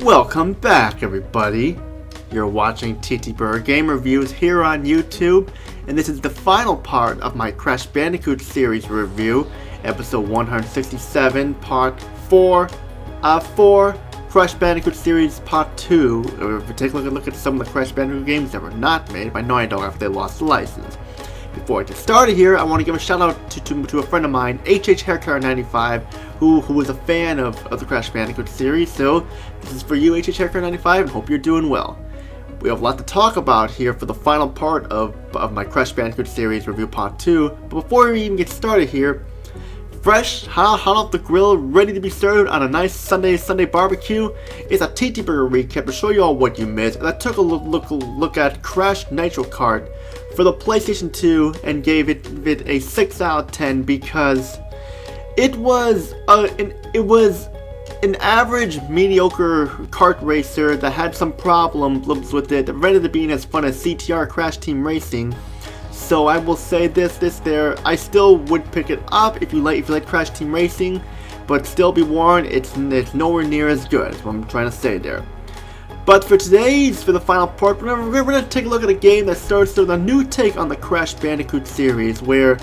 Welcome back, everybody. You're watching TTBurger Game Reviews here on YouTube, and this is the final part of my Crash Bandicoot Series review, episode 167, part 4 Crash Bandicoot Series Part 2. If we take a look at some of the Crash Bandicoot games that were not made by Naughty Dog after they lost the license. Before I get started here, I want to give a shout out to a friend of mine, HHHaircar95, who was a fan of the Crash Bandicoot series. So this is for you, HHHaircar95, and hope you're doing well. We have a lot to talk about here for the final part of my Crash Bandicoot series review part 2. But before we even get started here, fresh, hot off the grill, ready to be served on a nice Sunday barbecue, is a TTBurger recap to show you all what you missed. And I took a look at Crash Nitro Kart for the PlayStation 2 and gave it a 6 out of 10 because it was an average, mediocre kart racer that had some problems with it that prevented it being as fun as CTR Crash Team Racing. So I will say this there, I still would pick it up if you like Crash Team Racing, but still be warned, it's nowhere near as good, is what I'm trying to say there. But for the final part, we're going to take a look at a game that starts with a new take on the Crash Bandicoot series, where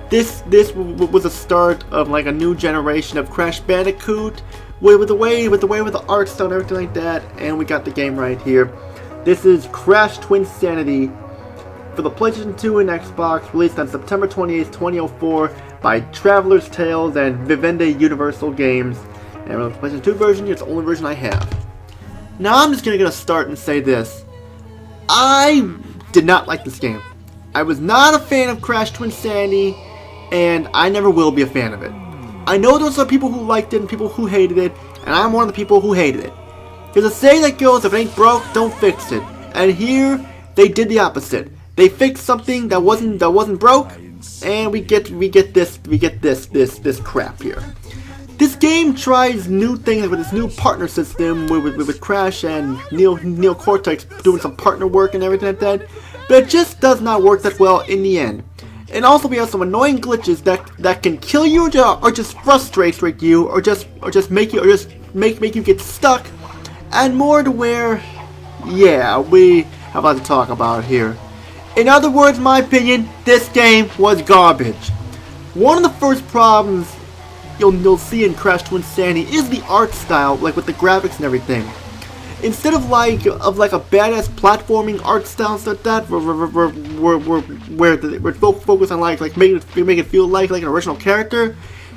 this was the start of like a new generation of Crash Bandicoot, with the art style and everything like that, and we got the game right here. This is Crash Twinsanity for the PlayStation 2 and Xbox, released on September 28th, 2004 by Traveler's Tales and Vivendi Universal Games. And for the PlayStation 2 version, it's the only version I have. Now I'm just gonna start and say this. I did not like this game. I was not a fan of Crash Twinsanity, and I never will be a fan of it. I know there's some people who liked it and people who hated it, and I'm one of the people who hated it. There's a saying that goes, if it ain't broke, don't fix it. And here, they did the opposite. They fixed something that wasn't broke, and we get this crap here. This game tries new things with this new partner system with Crash and Neo Cortex doing some partner work and everything like that, but it just does not work that well in the end. And also we have some annoying glitches that can kill you or just frustrate you or just make you get stuck, and more to where, yeah, we have a lot to talk about here. In other words, my opinion, this game was garbage. One of the first problems you'll see in Crash Twinsanity is the art style, like with the graphics and everything. Instead of like a badass platforming art style and stuff like that, where we're focused on like make it feel like an original character,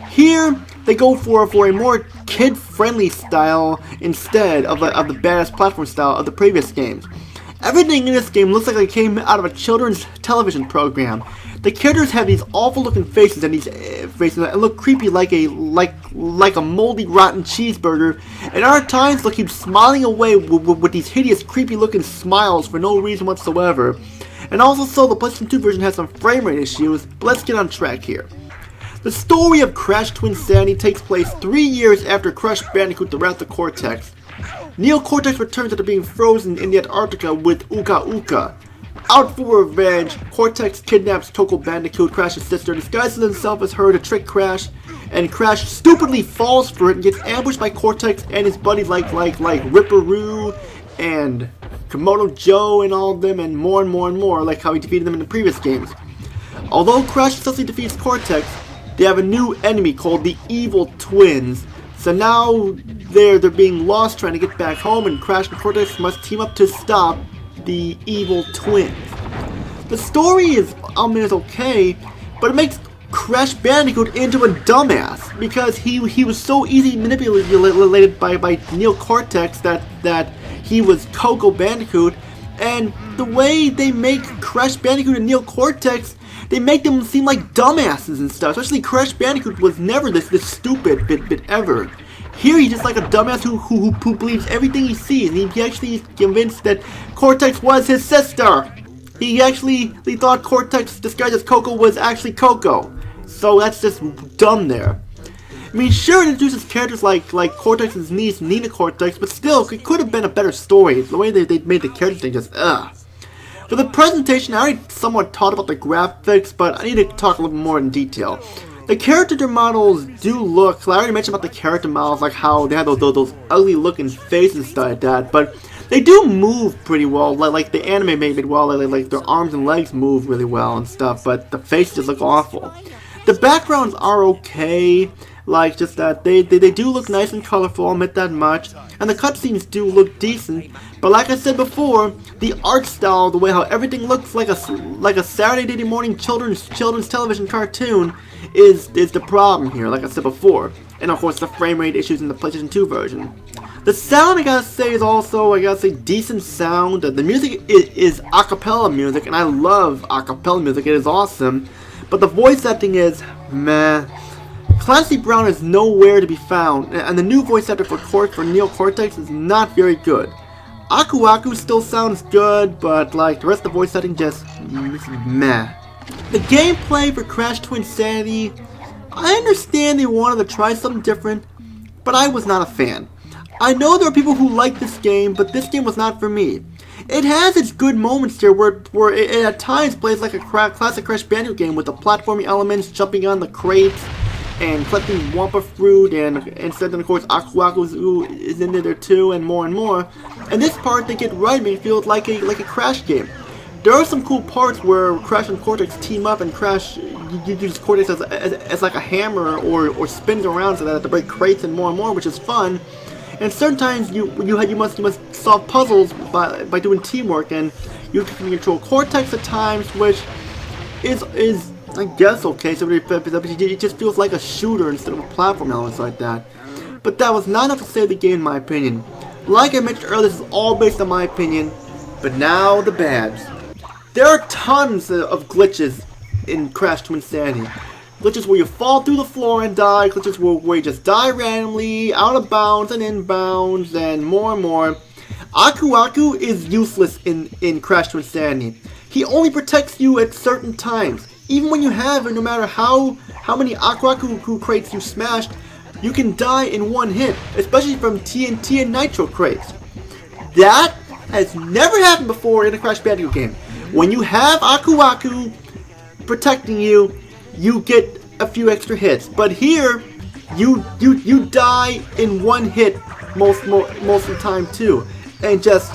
here they go for a more kid-friendly style instead of the badass platform style of the previous games. Everything in this game looks like it came out of a children's television program. The characters have these awful looking faces and these faces that look creepy like a moldy rotten cheeseburger, and at times they'll keep smiling away with these hideous creepy looking smiles for no reason whatsoever. And also, so the PlayStation 2 version has some frame rate issues, but let's get on track here. The story of Crash Twinsanity takes place 3 years after Crash Bandicoot the Wrath of Cortex. Neo Cortex returns after being frozen in the Antarctica with Uka Uka. Out for revenge, Cortex kidnaps Coco Bandicoot, Crash's sister, disguises himself as her to trick Crash, and Crash stupidly falls for it and gets ambushed by Cortex and his buddies like Ripperoo and Komodo Joe and all of them, and more, like how he defeated them in the previous games. Although Crash successfully defeats Cortex, they have a new enemy called the Evil Twins. So now they're being lost trying to get back home, and Crash and Cortex must team up to stop the Evil Twins. The story is okay, but it makes Crash Bandicoot into a dumbass because he was so easily manipulated by Neo Cortex that he was Coco Bandicoot, and the way they make Crash Bandicoot and Neo Cortex, they make them seem like dumbasses and stuff. Especially Crash Bandicoot was never this stupid bit ever. Here he's just like a dumbass who believes everything he sees. He actually is convinced that Cortex was his sister. He thought Cortex disguised as Coco was actually Coco. So that's just dumb there. I mean, sure, it introduces characters like Cortex's niece, Nina Cortex, but still, it could have been a better story. The way they made the character thing just, ugh. For the presentation, I already somewhat talked about the graphics, but I need to talk a little more in detail. The character models do look, I already mentioned about the character models, like how they have those ugly looking faces and stuff like that, but they do move pretty well, like the anime made well, like their arms and legs move really well and stuff, but the faces just look awful. The backgrounds are okay, like just that they do look nice and colorful, I'll admit that much, and the cutscenes do look decent, but like I said before, the art style, the way how everything looks like a Saturday morning children's television cartoon is the problem here, like I said before. And of course the frame rate issues in the PlayStation 2 version. The sound, I gotta say, is also, decent sound. The music is acapella music, and I love acapella music, it is awesome. But the voice acting is meh. Clancy Brown is nowhere to be found, and the new voice actor for Neo Cortex is not very good. Aku Aku still sounds good, but like the rest of the voice acting just meh. The gameplay for Crash Twinsanity, I understand they wanted to try something different, but I was not a fan. I know there are people who like this game, but this game was not for me. It has its good moments here where it at times plays like a classic Crash Bandicoot game with the platforming elements, jumping on the crates, and collecting Wampa fruit, and then of course Aku Aku is in there too, and more and more. And this part they get right, make it feel like a Crash game. There are some cool parts where Crash and Cortex team up, and Crash uses Cortex as like a hammer or spins around so that to break crates and more, which is fun. And sometimes you must solve puzzles by doing teamwork, and you can control Cortex at times, which is I guess okay. So it just feels like a shooter instead of a platform element like that. But that was not enough to save the game, in my opinion. Like I mentioned earlier, this is all based on my opinion. But now the bads. There are tons of glitches in Crash Twinsanity. Glitches where you fall through the floor and die, glitches where you just die randomly, out of bounds and inbounds, and more. Aku Aku is useless in Crash Twinsanity. He only protects you at certain times. Even when you have, no matter how many Aku Aku crates you smashed, you can die in one hit, especially from TNT and Nitro crates. That has never happened before in a Crash Bandicoot game. When you have Aku Aku protecting you, you get a few extra hits. But here, you die in one hit most of the time too, and just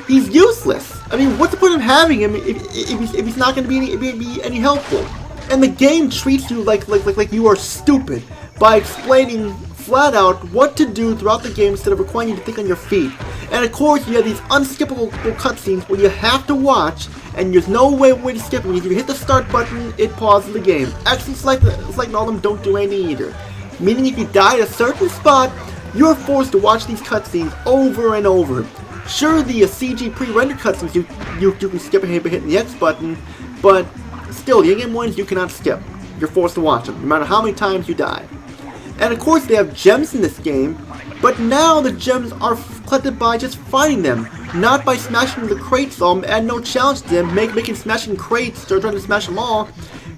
he's useless. I mean, what's the point of having him if he's not going to be any helpful? And the game treats you like you are stupid by explaining flat out what to do throughout the game instead of requiring you to think on your feet. And of course, you have these unskippable cutscenes where you have to watch, and there's no way to skip them. If you hit the start button, it pauses the game. Actually, it's like all of them don't do anything either. Meaning if you die at a certain spot, you're forced to watch these cutscenes over and over. Sure, the CG pre-rendered cutscenes you can skip and hitting the X button, but still, the in-game ones you cannot skip. You're forced to watch them, no matter how many times you die. And of course, they have gems in this game, but now the gems are collected by just finding them, not by smashing the crates. So add no challenge to them, making smashing crates or trying to smash them all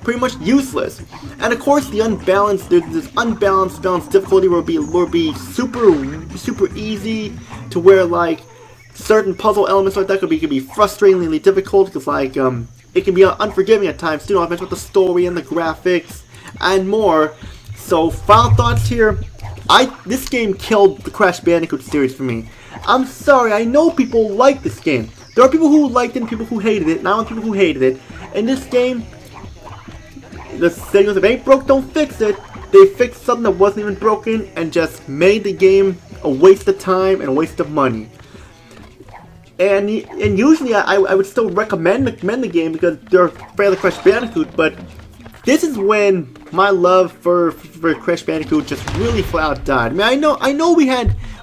pretty much useless. And of course, the unbalanced, there's this unbalanced difficulty where it will be super easy to where like certain puzzle elements like that could be frustratingly difficult because like it can be unforgiving at times too. Not to mention with the story and the graphics and more. So final thoughts here. This game killed the Crash Bandicoot series for me. I'm sorry, I know people like this game. There are people who liked it and people who hated it, and I know people who hated it. In this game, the saying was, if it ain't broke, don't fix it. They fixed something that wasn't even broken and just made the game a waste of time and a waste of money. And usually I would still recommend the game because they're fairly Crash Bandicoot, but this is when my love for Crash Bandicoot just really flat out died. I mean,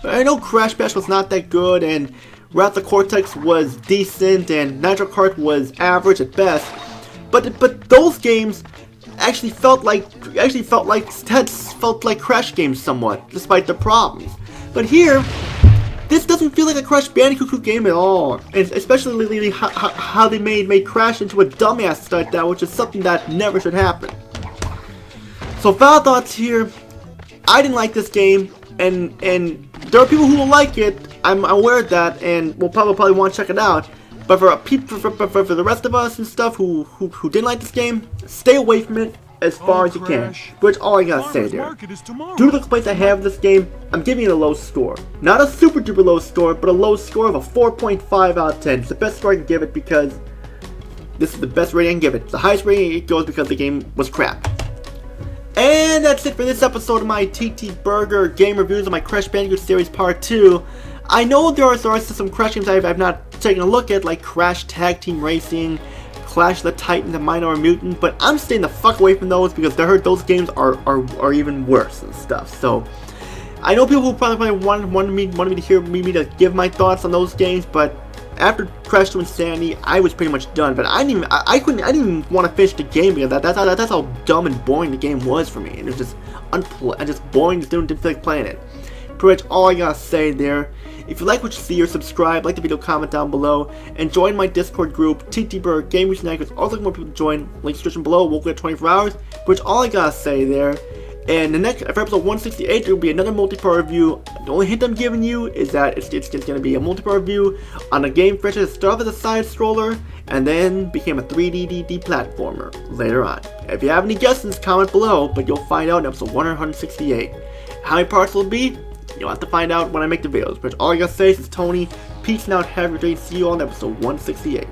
I know Crash Bash was not that good, and Wrath of Cortex was decent, and Nitro Kart was average at best. But those games actually felt like Crash games somewhat, despite the problems. But here, this doesn't feel like a Crash Bandicoot game at all, and especially how they made Crash into a dumbass like that, which is something that never should happen. So final thoughts here. I didn't like this game, and there are people who will like it. I'm aware of that, and will probably want to check it out. But for the rest of us and stuff who didn't like this game, stay away from it. as far as you can. Which all I gotta say there. Due to the complaints I have of this game, I'm giving it a low score. Not a super duper low score, but a low score of a 4.5 out of 10. It's the best score I can give it because this is the best rating I can give it. The highest rating it goes because the game was crap. And that's it for this episode of my TTBurger game reviews of my Crash Bandicoot Series Part 2. I know there are some Crash games I've not taken a look at, like Crash Tag Team Racing, Clash of the Titans, and Minor Mutant, but I'm staying the fuck away from those because I heard those games are even worse and stuff. So I know people who probably wanted me to hear me to give my thoughts on those games, but after Crash Twinsanity, I was pretty much done. But I didn't even want to finish the game because that's how dumb and boring the game was for me. And it was just boring. Just didn't feel like playing it. Pretty much all I gotta say there. If you like what you see or subscribe, like the video, comment down below, and join my Discord group, TTBurger Game Reviews. There's also more people to join. Link description below. We'll get 24 hours. Which all I gotta say there. And the next, for episode 168, there will be another multiplayer review. The only hint I'm giving you is that it's going to be a multiplayer review on a game franchise that started as a side scroller and then became a 3D platformer later on. If you have any guesses, comment below, but you'll find out in episode 168. How many parts will it be? You'll have to find out when I make the videos. But all I gotta say is Tony. Peace out, have a great day. See you all in episode 168.